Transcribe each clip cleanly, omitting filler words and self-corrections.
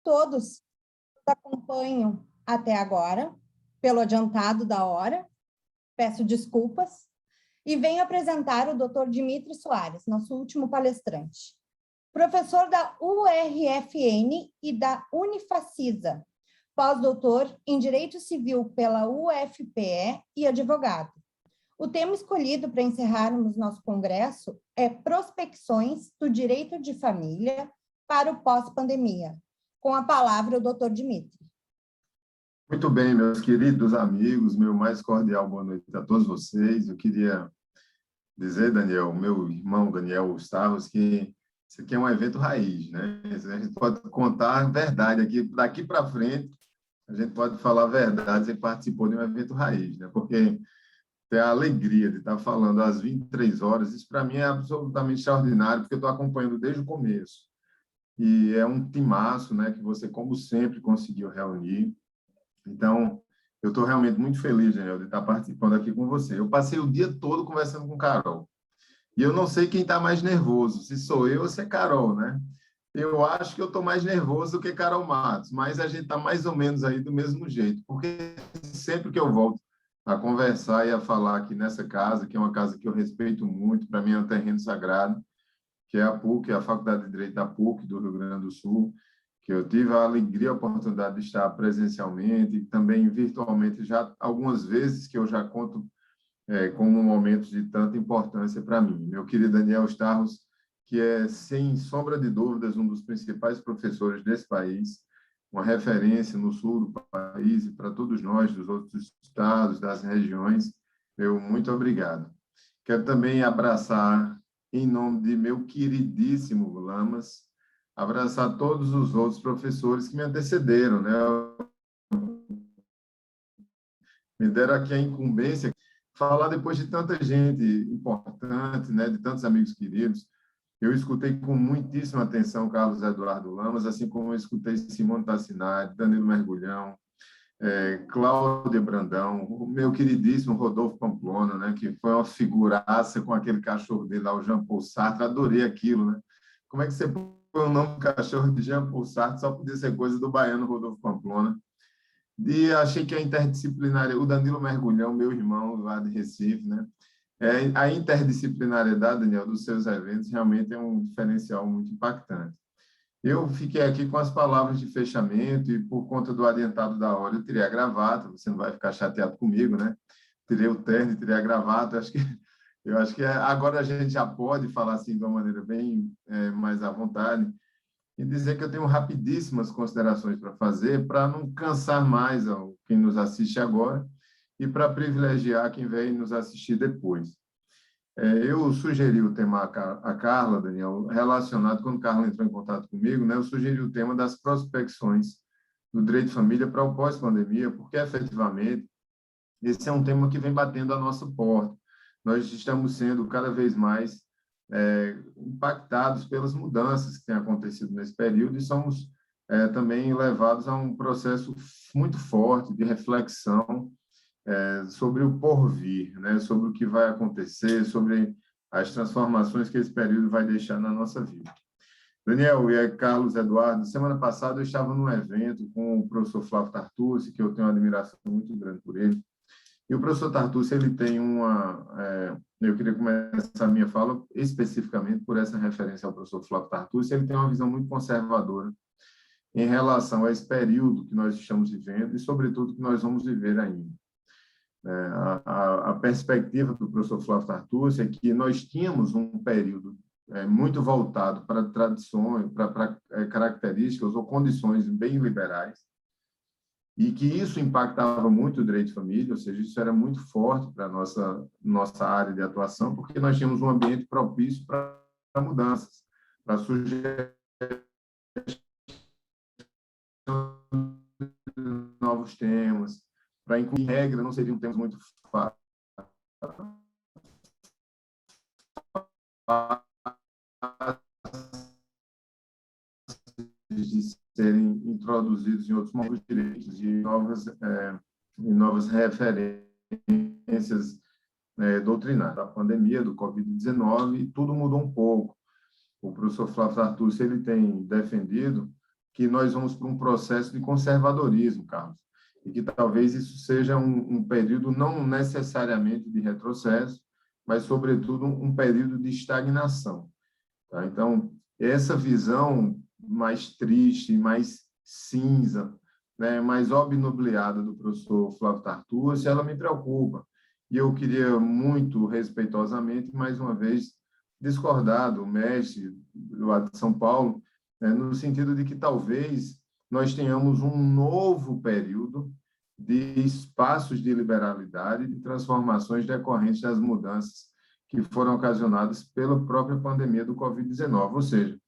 todos que acompanham até agora, pelo adiantado da hora. Peço desculpas. E venho apresentar o Dr. Dimitri Soares, nosso último palestrante. Professor da URFN e da Unifacisa, pós-doutor em Direito Civil pela UFPE e advogado. O tema escolhido para encerrarmos nosso congresso é Prospecções do Direito de Família para o pós-pandemia. Com a palavra, o Dr. Dimitri. Muito bem, meus queridos amigos, meu mais cordial boa noite a todos vocês. Eu queria dizer, Daniel, meu irmão Daniel Starros, que isso aqui é um evento raiz, né? A gente pode contar a verdade aqui, daqui para frente, a gente pode falar a verdade, você participou de um evento raiz, né? Porque ter a alegria de estar falando às 23 horas, isso para mim é absolutamente extraordinário, porque eu estou acompanhando desde o começo. E é um timaço, né, que você, como sempre, conseguiu reunir. Então, eu estou realmente muito feliz, Daniel, de estar participando aqui com você. Eu passei o dia todo conversando com Carol. E eu não sei quem está mais nervoso, se sou eu ou se é Carol, né? Eu acho que eu estou mais nervoso do que Carol Matos, mas a gente está mais ou menos aí do mesmo jeito, porque sempre que eu volto a conversar e a falar aqui nessa casa, que é uma casa que eu respeito muito, para mim é um terreno sagrado, que é a PUC, a Faculdade de Direito da PUC, do Rio Grande do Sul, que eu tive a alegria e a oportunidade de estar presencialmente e também virtualmente já algumas vezes, que eu já conto como momentos de tanta importância para mim. Meu querido Daniel Starros, que é, sem sombra de dúvidas, um dos principais professores desse país, uma referência no sul do país e para todos nós, dos outros estados, das regiões, meu muito obrigado. Quero também abraçar, em nome de meu queridíssimo Lamas, abraçar todos os outros professores que me antecederam, né? Me deram aqui a incumbência falar depois de tanta gente importante, né, de tantos amigos queridos. Eu escutei com muitíssima atenção Carlos Eduardo Lamas, assim como eu escutei Simone Tassinari, Danilo Mergulhão, Cláudia Brandão, o meu queridíssimo Rodolfo Pamplona, né, que foi uma figuraça com aquele cachorro dele lá, o Jean Paul Sartre. Adorei aquilo, né? Como é que você põe o nome do cachorro de Jean Paul Sartre? Só podia ser coisa do baiano Rodolfo Pamplona. E achei que a interdisciplinaridade, o Danilo Mergulhão, meu irmão lá de Recife, né? A interdisciplinariedade, Daniel, dos seus eventos realmente é um diferencial muito impactante. Eu fiquei aqui com as palavras de fechamento e, por conta do adiantado da hora, eu tirei a gravata. Você não vai ficar chateado comigo, né? Tirei o terno, tirei a gravata. Eu acho que agora a gente já pode falar assim de uma maneira bem mais à vontade e dizer que eu tenho rapidíssimas considerações para fazer, para não cansar mais quem nos assiste agora e para privilegiar quem vem nos assistir depois. Eu sugeri o tema a Carla, Daniel, relacionado, quando Carla entrou em contato comigo, né, eu sugeri o tema das prospecções do direito de família para o pós-pandemia, porque, efetivamente, esse é um tema que vem batendo a nossa porta. Nós estamos sendo cada vez mais impactados pelas mudanças que têm acontecido nesse período e somos também levados a um processo muito forte de reflexão sobre o porvir, né? Sobre o que vai acontecer, sobre as transformações que esse período vai deixar na nossa vida. Daniel e Carlos Eduardo, semana passada eu estava num evento com o professor Flávio Tartucci, que eu tenho uma admiração muito grande por ele. E o professor Tartucci, ele tem eu queria começar a minha fala especificamente por essa referência ao professor Flávio Tartucci. Ele tem uma visão muito conservadora em relação a esse período que nós estamos vivendo e, sobretudo, que nós vamos viver ainda. A perspectiva do professor Flávio Tartucci é que nós tínhamos um período muito voltado para tradições, para características ou condições bem liberais, e que isso impactava muito o direito de família, ou seja, isso era muito forte para a nossa área de atuação, porque nós tínhamos um ambiente propício para mudanças, para sugerir novos temas, para incluir regra, não seriam temas muito fáceis de serem introduzidos em outros novos direitos e novas referências doutrinárias. A pandemia do Covid-19, tudo mudou um pouco. O professor Flávio Tartucci, ele tem defendido que nós vamos para um processo de conservadorismo, Carlos, e que talvez isso seja um período não necessariamente de retrocesso, mas, sobretudo, um período de estagnação. Tá? Então, essa visão mais triste, mais cinza, né, mais obnubilada do professor Flávio Tartucci, ela me preocupa. E eu queria muito respeitosamente, mais uma vez, discordar do mestre lá de São Paulo, né, no sentido de que talvez nós tenhamos um novo período de espaços de liberalidade, de transformações decorrentes das mudanças que foram ocasionadas pela própria pandemia do Covid-19. Ou seja,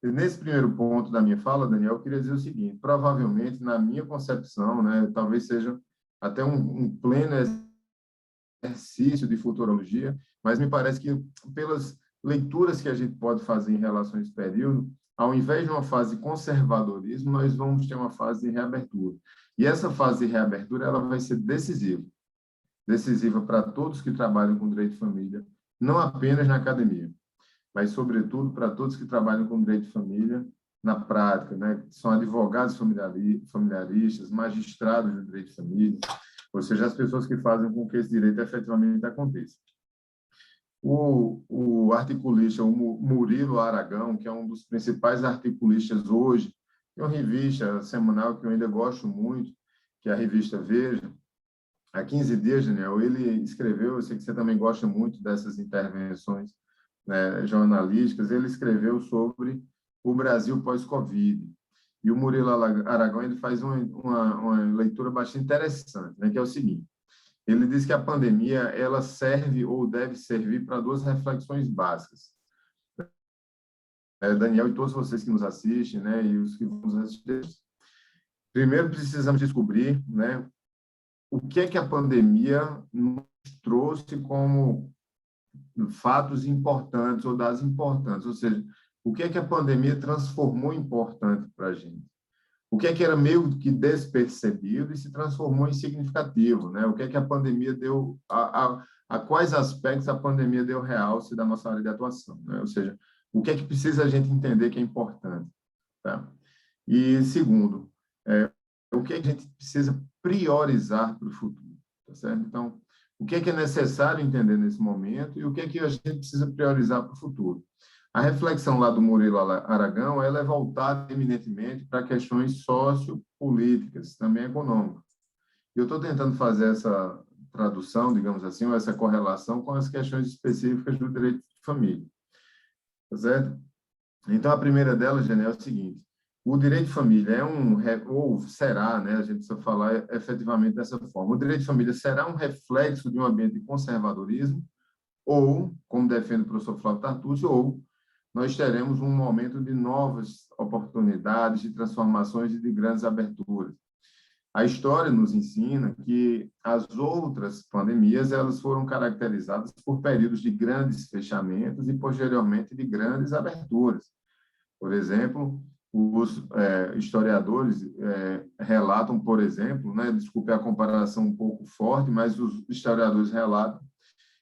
nesse primeiro ponto da minha fala, Daniel, eu queria dizer o seguinte: provavelmente, na minha concepção, né, talvez seja até um pleno exercício de futurologia, mas me parece que, pelas leituras que a gente pode fazer em relação a esse período, ao invés de uma fase de conservadorismo, nós vamos ter uma fase de reabertura. E essa fase de reabertura ela vai ser decisiva para todos que trabalham com direito de família, não apenas na academia, mas, sobretudo, para todos que trabalham com direito de família na prática, né? São advogados familiaristas, magistrados de direito de família, ou seja, as pessoas que fazem com que esse direito efetivamente aconteça. O articulista, o Murilo Aragão, que é um dos principais articulistas hoje, tem uma revista semanal que eu ainda gosto muito, que é a revista Veja. Há 15 dias, Daniel, ele escreveu, eu sei que você também gosta muito dessas intervenções, né, jornalísticas, ele escreveu sobre o Brasil pós-Covid. E o Murilo Aragão ele faz uma leitura bastante interessante, né, que é o seguinte: ele diz que a pandemia ela serve ou deve servir para duas reflexões básicas. Daniel e todos vocês que nos assistem, né, e os que vão nos assistir. Primeiro, precisamos descobrir, né, o que é que a pandemia nos trouxe como fatos importantes ou dados importantes, ou seja, o que é que a pandemia transformou importante para a gente? O que é que era meio que despercebido e se transformou em significativo, né? O que é que a pandemia deu, a quais aspectos a pandemia deu realce da nossa área de atuação, né? Ou seja, o que é que precisa a gente entender que é importante, tá? E segundo, o que é que a gente precisa priorizar para o futuro, tá certo? Então, o que é necessário entender nesse momento e o que é que a gente precisa priorizar para o futuro. A reflexão lá do Murilo Aragão ela é voltada eminentemente para questões sociopolíticas, também econômicas. Eu estou tentando fazer essa tradução, digamos assim, ou essa correlação com as questões específicas do direito de família. Tá certo? Então, a primeira delas, Janel, é o seguinte: o direito de família ou será, né, a gente precisa falar efetivamente dessa forma, o direito de família será um reflexo de um ambiente de conservadorismo, ou, como defende o professor Flávio Tartucci, ou nós teremos um momento de novas oportunidades, de transformações e de grandes aberturas. A história nos ensina que as outras pandemias elas foram caracterizadas por períodos de grandes fechamentos e, posteriormente, de grandes aberturas. Por exemplo, os historiadores relatam, por exemplo, né, desculpe a comparação um pouco forte, mas os historiadores relatam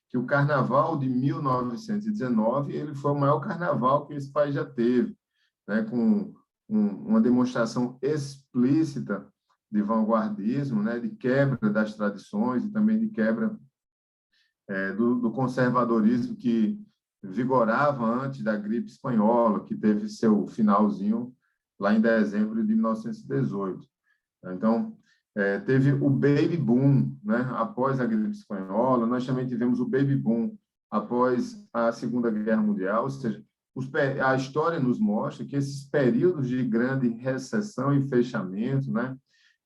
que o Carnaval de 1919 ele foi o maior carnaval que esse país já teve, né, com uma demonstração explícita de vanguardismo, né, de quebra das tradições e também de quebra do conservadorismo que vigorava antes da gripe espanhola, que teve seu finalzinho lá em dezembro de 1918. Então, teve o baby boom, né? Após a gripe espanhola, nós também tivemos o baby boom após a Segunda Guerra Mundial, ou seja, a história nos mostra que esses períodos de grande recessão e fechamento, né,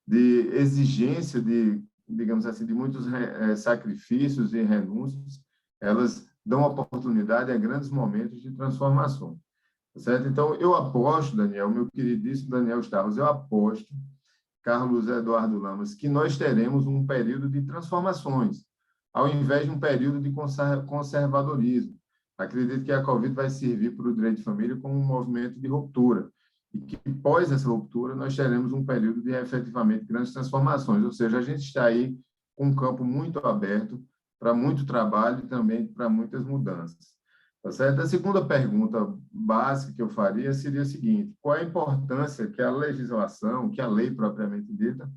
de exigência de, digamos assim, de muitos sacrifícios e renúncias, elas dão oportunidade a grandes momentos de transformação, certo? Então, eu aposto, Daniel, meu queridíssimo Daniel Starros, eu aposto, Carlos Eduardo Lamas, que nós teremos um período de transformações, ao invés de um período de conservadorismo. Acredito que a Covid vai servir para o direito de família como um movimento de ruptura, e que, após essa ruptura, nós teremos um período de, efetivamente, grandes transformações, ou seja, a gente está aí com um campo muito aberto para muito trabalho e também para muitas mudanças. Tá certo? A segunda pergunta básica que eu faria seria a seguinte: qual a importância que a legislação, que a lei propriamente dita,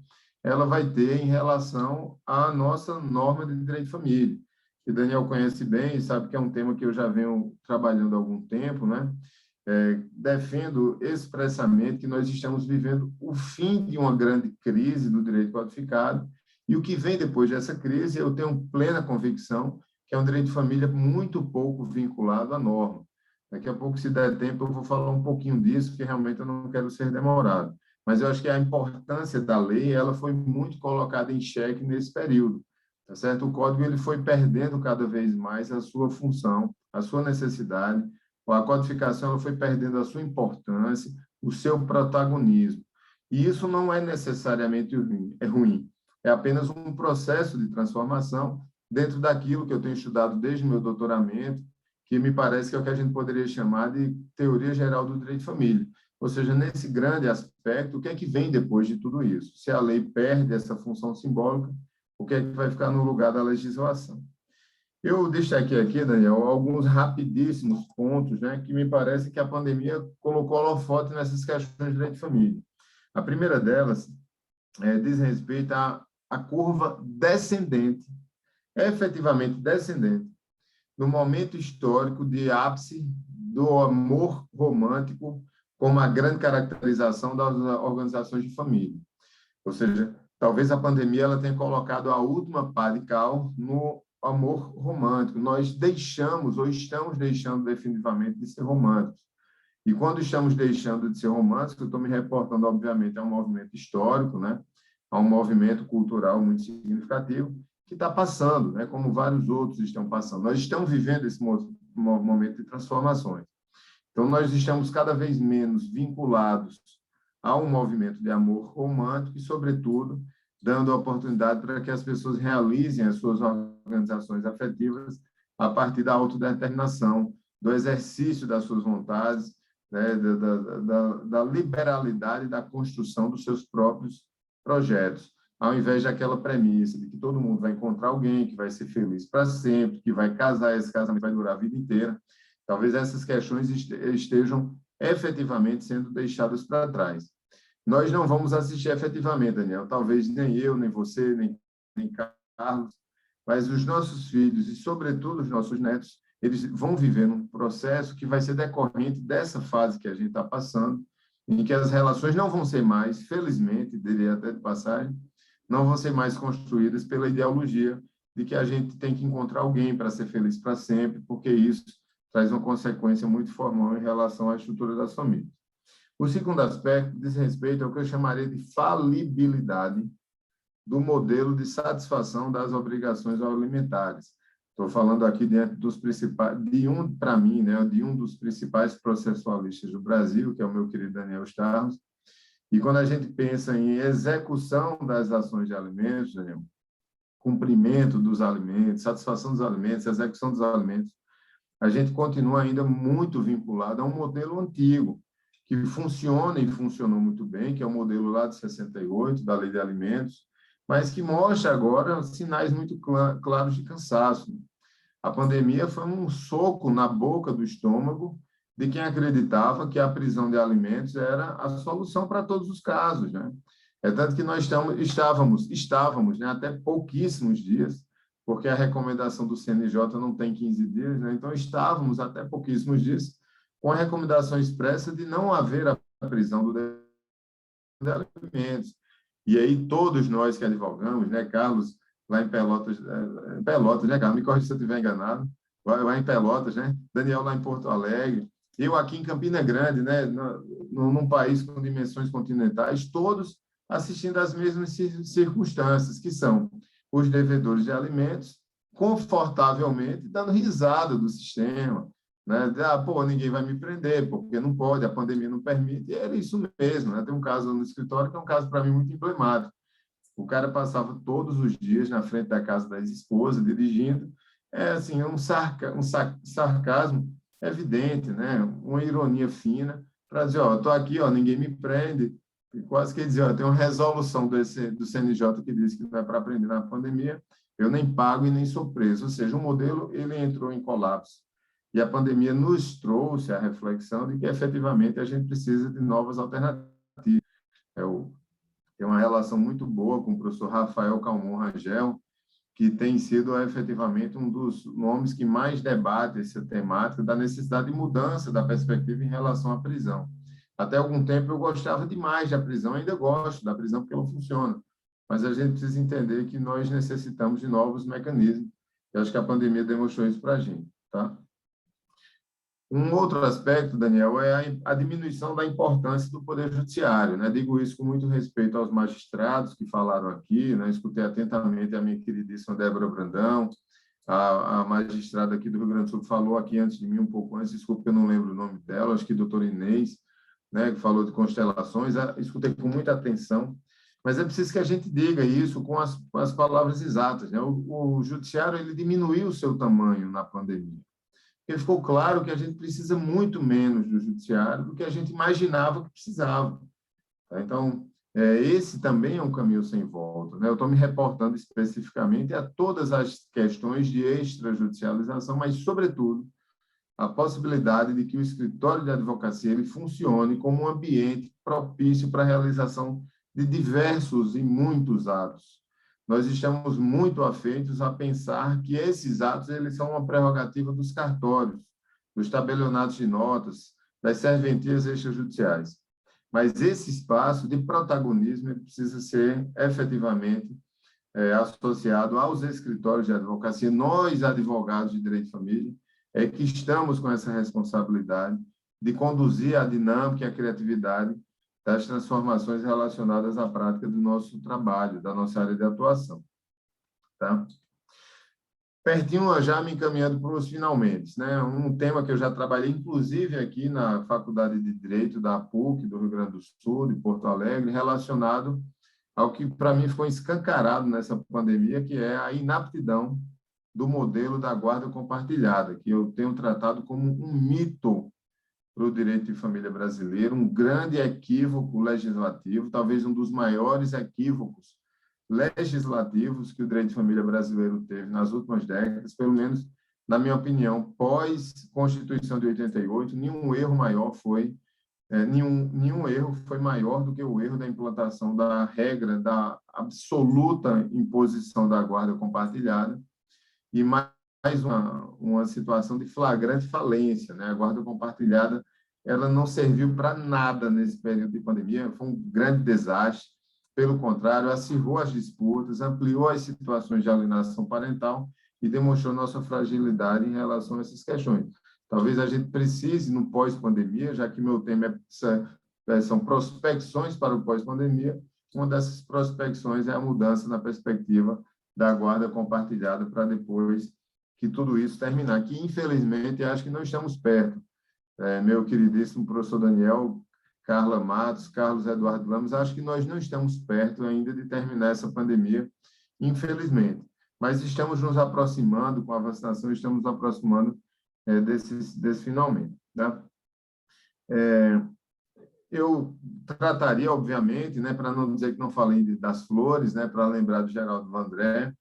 ela vai ter em relação à nossa norma de direito de família? Que Daniel conhece bem e sabe que é um tema que eu já venho trabalhando há algum tempo, né? Defendo expressamente que nós estamos vivendo o fim de uma grande crise do direito codificado e o que vem depois dessa crise, eu tenho plena convicção que é um direito de família muito pouco vinculado à norma. Daqui a pouco, se der tempo, eu vou falar um pouquinho disso, porque realmente eu não quero ser demorado. Mas eu acho que a importância da lei, ela foi muito colocada em xeque nesse período, tá certo? O código ele foi perdendo cada vez mais a sua função, a sua necessidade, a codificação ela foi perdendo a sua importância, o seu protagonismo. E isso não é necessariamente ruim, é apenas um processo de transformação dentro daquilo que eu tenho estudado desde o meu doutoramento, que me parece que é o que a gente poderia chamar de teoria geral do direito de família. Ou seja, nesse grande aspecto, o que é que vem depois de tudo isso? Se a lei perde essa função simbólica, o que é que vai ficar no lugar da legislação? Eu destaquei aqui, Daniel, alguns rapidíssimos pontos, né, que me parece que a pandemia colocou holofote nessas questões de direito de família. A primeira delas diz respeito à curva descendente, efetivamente descendente, no momento histórico de ápice do amor romântico como a grande caracterização das organizações de família. Ou seja, talvez a pandemia ela tenha colocado a última pá de cal no amor romântico. Nós deixamos ou estamos deixando definitivamente de ser românticos. E quando estamos deixando de ser românticos, eu estou me reportando, obviamente, a um movimento histórico, né? A um movimento cultural muito significativo, que está passando, né? Como vários outros estão passando. Nós estamos vivendo esse momento de transformações. Então, nós estamos cada vez menos vinculados a um movimento de amor romântico e, sobretudo, dando a oportunidade para que as pessoas realizem as suas organizações afetivas a partir da autodeterminação, do exercício das suas vontades, né, da liberalidade da construção dos seus próprios projetos, ao invés daquela premissa de que todo mundo vai encontrar alguém que vai ser feliz para sempre, que vai casar, esse casamento vai durar a vida inteira. Talvez essas questões estejam efetivamente sendo deixadas para trás. Nós não vamos assistir efetivamente, Daniel, talvez nem eu, nem você, nem Carlos, mas os nossos filhos e, sobretudo, os nossos netos, eles vão viver um processo que vai ser decorrente dessa fase que a gente está passando, em que as relações não vão ser mais, felizmente, diria até de passagem, não vão ser mais construídas pela ideologia de que a gente tem que encontrar alguém para ser feliz para sempre, porque isso traz uma consequência muito formal em relação à estrutura das famílias. O segundo aspecto diz respeito ao que eu chamaria de falibilidade do modelo de satisfação das obrigações alimentares. Estou falando aqui dentro dos principais, para mim, né, de um dos principais processualistas do Brasil, que é o meu querido Daniel Starros. E quando a gente pensa em execução das ações de alimentos, Daniel, cumprimento dos alimentos, satisfação dos alimentos, execução dos alimentos, a gente continua ainda muito vinculado a um modelo antigo, que funciona e funcionou muito bem, que é o modelo lá de 68, da Lei de Alimentos, mas que mostra agora sinais muito claros de cansaço. A pandemia foi um soco na boca do estômago de quem acreditava que a prisão de alimentos era a solução para todos os casos, né? É tanto que nós estávamos, né, até pouquíssimos dias, porque a recomendação do CNJ não tem 15 dias, né? Então estávamos até pouquíssimos dias com a recomendação expressa de não haver a prisão de alimentos. E aí todos nós que advogamos, né, Carlos, lá em Pelotas, né, Carlos, me corrija se eu estiver enganado, lá em Pelotas, né, Daniel lá em Porto Alegre, eu aqui em Campina Grande, né, num país com dimensões continentais, todos assistindo às mesmas circunstâncias, que são os devedores de alimentos, confortavelmente dando risada do sistema, né? Ninguém vai me prender, porque não pode, a pandemia não permite. E era isso mesmo, né? Tem um caso no escritório que é um caso, para mim, muito emblemático. O cara passava todos os dias na frente da casa da ex-esposa, dirigindo. É assim, um sarcasmo evidente, né? Uma ironia fina, para dizer, estou aqui, ninguém me prende. E quase que dizer, tem uma resolução do CNJ que diz que não é para prender na pandemia, eu nem pago e nem sou preso. Ou seja, o modelo ele entrou em colapso. E a pandemia nos trouxe a reflexão de que, efetivamente, a gente precisa de novas alternativas. Eu tenho uma relação muito boa com o professor Rafael Calmon Rangel, que tem sido efetivamente um dos nomes que mais debate essa temática da necessidade de mudança da perspectiva em relação à prisão. Até algum tempo eu gostava demais da prisão, ainda gosto da prisão porque ela funciona, mas a gente precisa entender que nós necessitamos de novos mecanismos. Eu acho que a pandemia demonstrou isso para a gente, tá? Um outro aspecto, Daniel, é a diminuição da importância do Poder Judiciário, né? Digo isso com muito respeito aos magistrados que falaram aqui, né? Escutei atentamente a minha queridíssima Débora Brandão, a magistrada aqui do Rio Grande do Sul que falou aqui antes de mim, um pouco antes, desculpa que eu não lembro o nome dela, acho que doutora Inês, né? Que falou de constelações, escutei com muita atenção, mas é preciso que a gente diga isso com as palavras exatas, né? O Judiciário, ele diminuiu o seu tamanho na pandemia. Porque ficou claro que a gente precisa muito menos do judiciário do que a gente imaginava que precisava. Tá? Então, esse também é um caminho sem volta, né? Eu estou me reportando especificamente a todas as questões de extrajudicialização, mas, sobretudo, a possibilidade de que o escritório de advocacia ele funcione como um ambiente propício para a realização de diversos e muitos atos. Nós estamos muito afeitos a pensar que esses atos eles são uma prerrogativa dos cartórios, dos tabelionatos de notas, das serventias extrajudiciais. Mas esse espaço de protagonismo ele precisa ser efetivamente associado aos escritórios de advocacia. Nós, advogados de direito de família, que estamos com essa responsabilidade de conduzir a dinâmica e a criatividade das transformações relacionadas à prática do nosso trabalho, da nossa área de atuação. Tá? Pertinho, já me encaminhando para os finalmente, né? Um tema que eu já trabalhei, inclusive, aqui na Faculdade de Direito da PUC, do Rio Grande do Sul, de Porto Alegre, relacionado ao que, para mim, ficou escancarado nessa pandemia, que é a inaptidão do modelo da guarda compartilhada, que eu tenho tratado como um mito para o direito de família brasileiro, um grande equívoco legislativo, talvez um dos maiores equívocos legislativos que o direito de família brasileiro teve nas últimas décadas, pelo menos, na minha opinião, pós-Constituição de 88, nenhum erro foi maior do que o erro da implantação da regra da absoluta imposição da guarda compartilhada e mais uma situação de flagrante falência, né? A guarda compartilhada ela não serviu para nada nesse período de pandemia, foi um grande desastre. Pelo contrário, acirrou as disputas, ampliou as situações de alienação parental e demonstrou nossa fragilidade em relação a essas questões. Talvez a gente precise, no pós-pandemia, já que meu tema são prospecções para o pós-pandemia, uma dessas prospecções é a mudança na perspectiva da guarda compartilhada para depois que tudo isso terminar, que infelizmente acho que não estamos perto. Meu queridíssimo professor Daniel, Carla Matos, Carlos Eduardo Lamas, acho que nós não estamos perto ainda de terminar essa pandemia, infelizmente. Mas estamos nos aproximando, com a vacinação, estamos nos aproximando desse finalmente. Tá? Eu trataria, obviamente, né, para não dizer que não falei das flores, né, para lembrar do Geraldo Vandré,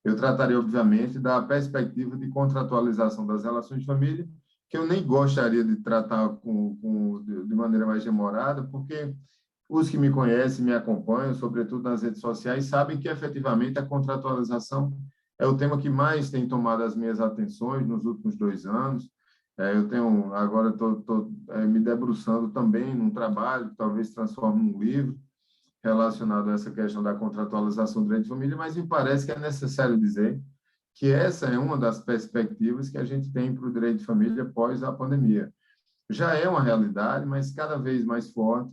eu trataria, obviamente, da perspectiva de contratualização das relações de família, que eu nem gostaria de tratar de maneira mais demorada, porque os que me conhecem, me acompanham, sobretudo nas redes sociais, sabem que, efetivamente, a contratualização é o tema que mais tem tomado as minhas atenções nos últimos 2 anos. Agora estou me debruçando também num trabalho que talvez transforme num livro relacionado a essa questão da contratualização do direito de família, mas me parece que é necessário dizer que essa é uma das perspectivas que a gente tem para o direito de família pós a pandemia. Já é uma realidade, mas cada vez mais forte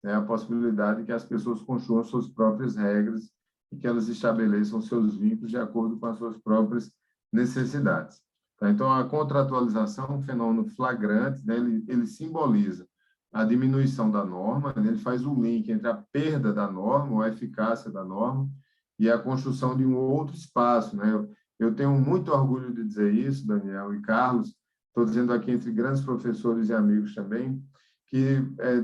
é a possibilidade de que as pessoas construam suas próprias regras e que elas estabeleçam seus vínculos de acordo com as suas próprias necessidades. Tá? Então, a contratualização é um fenômeno flagrante, né? Ele simboliza a diminuição da norma, né? Ele faz o link entre a perda da norma, ou a eficácia da norma, e a construção de um outro espaço. Né? Eu tenho muito orgulho de dizer isso, Daniel e Carlos, estou dizendo aqui entre grandes professores e amigos também, que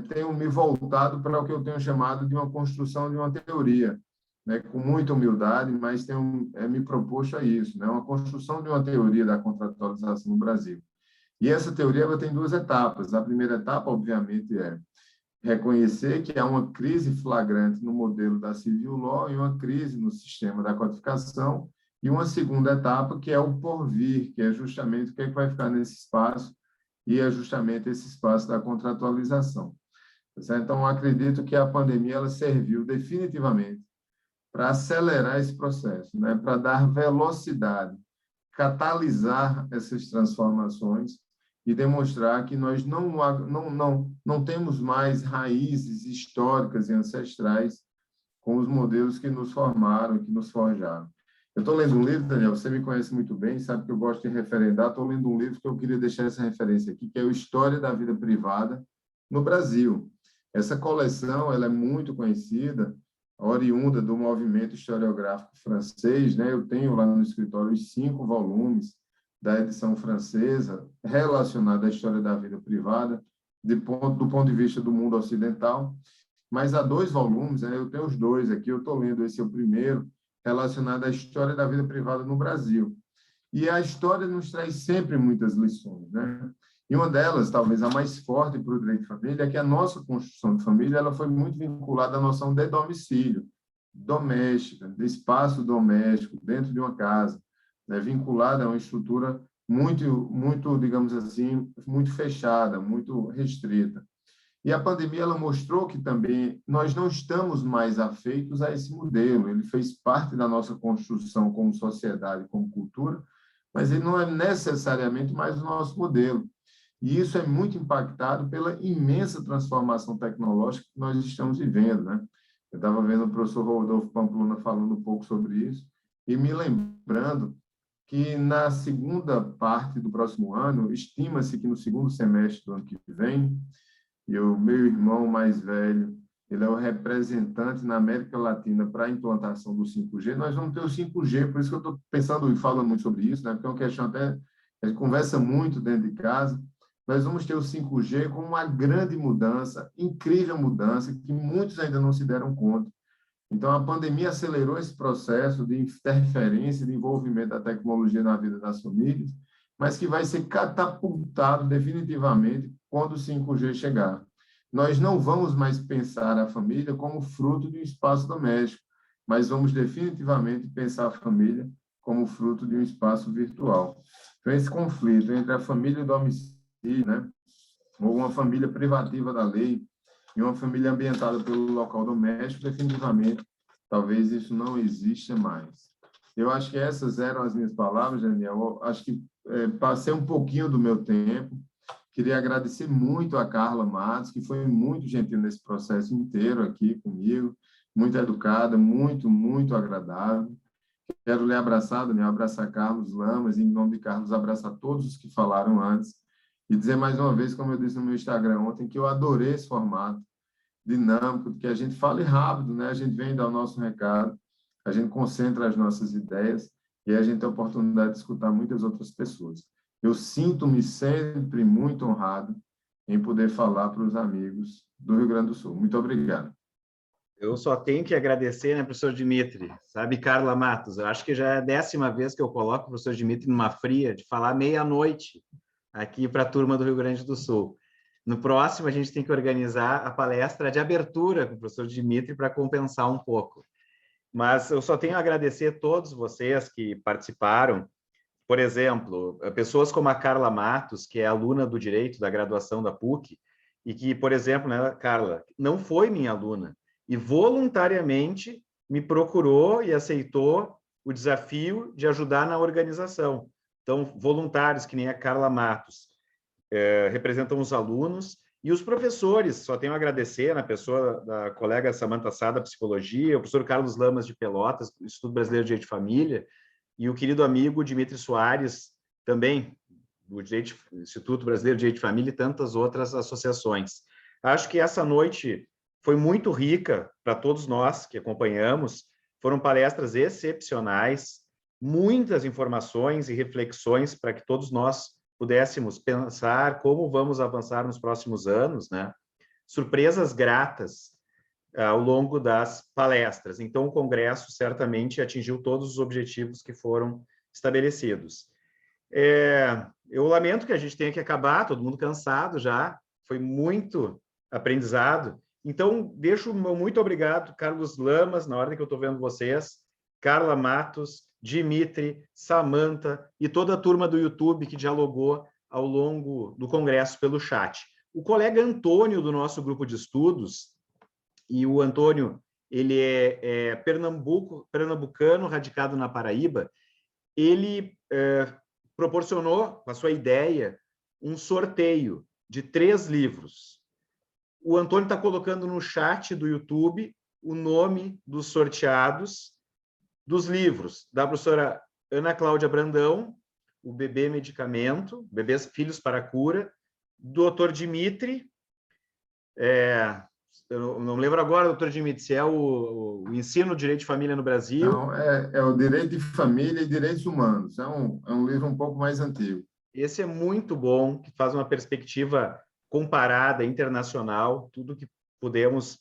tenho me voltado para o que eu tenho chamado de uma construção de uma teoria, né, com muita humildade, mas tenho me proposto a isso, né, uma construção de uma teoria da contratualização no Brasil. E essa teoria ela tem duas etapas. A primeira etapa, obviamente, é reconhecer que há uma crise flagrante no modelo da civil law e uma crise no sistema da codificação, e uma segunda etapa, que é o porvir, que é justamente o que é que vai ficar nesse espaço, e é justamente esse espaço da contratualização. Então, acredito que a pandemia ela serviu definitivamente para acelerar esse processo, né? Para dar velocidade, catalisar essas transformações e demonstrar que nós não temos mais raízes históricas e ancestrais com os modelos que nos formaram, que nos forjaram. Eu estou lendo um livro, Daniel, você me conhece muito bem, sabe que eu gosto de referendar, estou lendo um livro que eu queria deixar essa referência aqui, que é o História da Vida Privada no Brasil. Essa coleção ela é muito conhecida, oriunda do movimento historiográfico francês, né? Eu tenho lá no escritório os 5 volumes da edição francesa relacionada à história da vida privada, do ponto de vista do mundo ocidental, mas há 2 volumes, né? Eu tenho os 2 aqui, eu estou lendo esse é o primeiro, relacionado à história da vida privada no Brasil. E a história nos traz sempre muitas lições, né? E uma delas, talvez a mais forte para o direito de família, é que a nossa construção de família ela foi muito vinculada à noção de domicílio, doméstica, de espaço doméstico dentro de uma casa, né? Vinculada a uma estrutura muito, digamos assim, muito fechada, muito restrita. E a pandemia ela mostrou que também nós não estamos mais afeitos a esse modelo. Ele fez parte da nossa construção como sociedade, como cultura, mas ele não é necessariamente mais o nosso modelo. E isso é muito impactado pela imensa transformação tecnológica que nós estamos vivendo, né? Eu estava vendo o professor Rodolfo Pamplona falando um pouco sobre isso e me lembrando que na segunda parte do próximo ano, estima-se que no segundo semestre do ano que vem, e o meu irmão mais velho, ele é o representante na América Latina para a implantação do 5G. Nós vamos ter o 5G, por isso que eu estou pensando e falando muito sobre isso, né? Porque é uma questão até, a gente conversa muito dentro de casa. Nós vamos ter o 5G como uma grande mudança, incrível mudança, que muitos ainda não se deram conta. Então, a pandemia acelerou esse processo de interferência, de envolvimento da tecnologia na vida das famílias, mas que vai ser catapultado definitivamente quando o 5G chegar. Nós não vamos mais pensar a família como fruto de um espaço doméstico, mas vamos definitivamente pensar a família como fruto de um espaço virtual. Então, esse conflito entre a família e o domicílio, né, ou uma família privativa da lei, e uma família ambientada pelo local doméstico, definitivamente, talvez isso não exista mais. Eu acho que essas eram as minhas palavras, Daniel. Eu acho que passei um pouquinho do meu tempo. Queria agradecer muito a Carla Matos, que foi muito gentil nesse processo inteiro aqui comigo, muito educada, muito agradável. Quero lhe abraçar, Daniel, abraçar Carlos Lamas, e em nome de Carlos, abraçar todos os que falaram antes, e dizer mais uma vez, como eu disse no meu Instagram ontem, que eu adorei esse formato dinâmico, que a gente fale rápido, né? A gente vem dar o nosso recado, a gente concentra as nossas ideias e a gente tem a oportunidade de escutar muitas outras pessoas. Eu sinto-me sempre muito honrado em poder falar para os amigos do Rio Grande do Sul. Muito obrigado. Eu só tenho que agradecer, né, professor Dimitri? Sabe, Carla Matos, eu acho que já é a 10ª vez que eu coloco o professor Dimitri numa fria de falar meia-noite aqui para a turma do Rio Grande do Sul. No próximo, a gente tem que organizar a palestra de abertura com o professor Dimitri para compensar um pouco. Mas eu só tenho a agradecer a todos vocês que participaram. Por exemplo, pessoas como a Carla Matos, que é aluna do Direito da graduação da PUC, e que, por exemplo, né, Carla, não foi minha aluna, e voluntariamente me procurou e aceitou o desafio de ajudar na organização. Então, voluntários, que nem a Carla Matos, representam os alunos, e os professores, só tenho a agradecer na pessoa da colega Samantha Sada, Psicologia, o professor Carlos Lamas de Pelotas, Instituto Brasileiro de Direito de Família, e o querido amigo Dimitri Soares, também, do Instituto Brasileiro de Direito de Família e tantas outras associações. Acho que essa noite foi muito rica para todos nós que acompanhamos, foram palestras excepcionais, muitas informações e reflexões para que todos nós pudéssemos pensar como vamos avançar nos próximos anos, né? Surpresas gratas ao longo das palestras. Então, o Congresso certamente atingiu todos os objetivos que foram estabelecidos. eu lamento que a gente tenha que acabar, todo mundo cansado já, foi muito aprendizado. Então, deixo o meu muito obrigado, Carlos Lamas, na ordem que eu estou vendo vocês, Carla Matos, Dimitri, Samantha e toda a turma do YouTube que dialogou ao longo do congresso pelo chat. O colega Antônio, do nosso grupo de estudos, e o Antônio, ele é pernambucano, radicado na Paraíba, ele proporcionou, com a sua ideia, um sorteio de 3 livros. O Antônio está colocando no chat do YouTube o nome dos sorteados dos livros da professora Ana Cláudia Brandão, O Bebê Medicamento, Bebês Filhos para a Cura, do Dr. Dimitri, eu não lembro agora, doutor Dimitri, se é o Ensino do Direito de Família no Brasil. Não, é o Direito de Família e Direitos Humanos. É um livro um pouco mais antigo. Esse é muito bom, que faz uma perspectiva comparada, internacional, tudo que podemos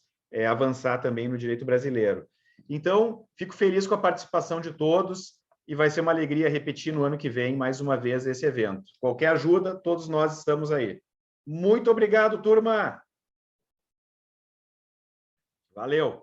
avançar também no direito brasileiro. Então, fico feliz com a participação de todos e vai ser uma alegria repetir no ano que vem, mais uma vez, esse evento. Qualquer ajuda, todos nós estamos aí. Muito obrigado, turma! Valeu!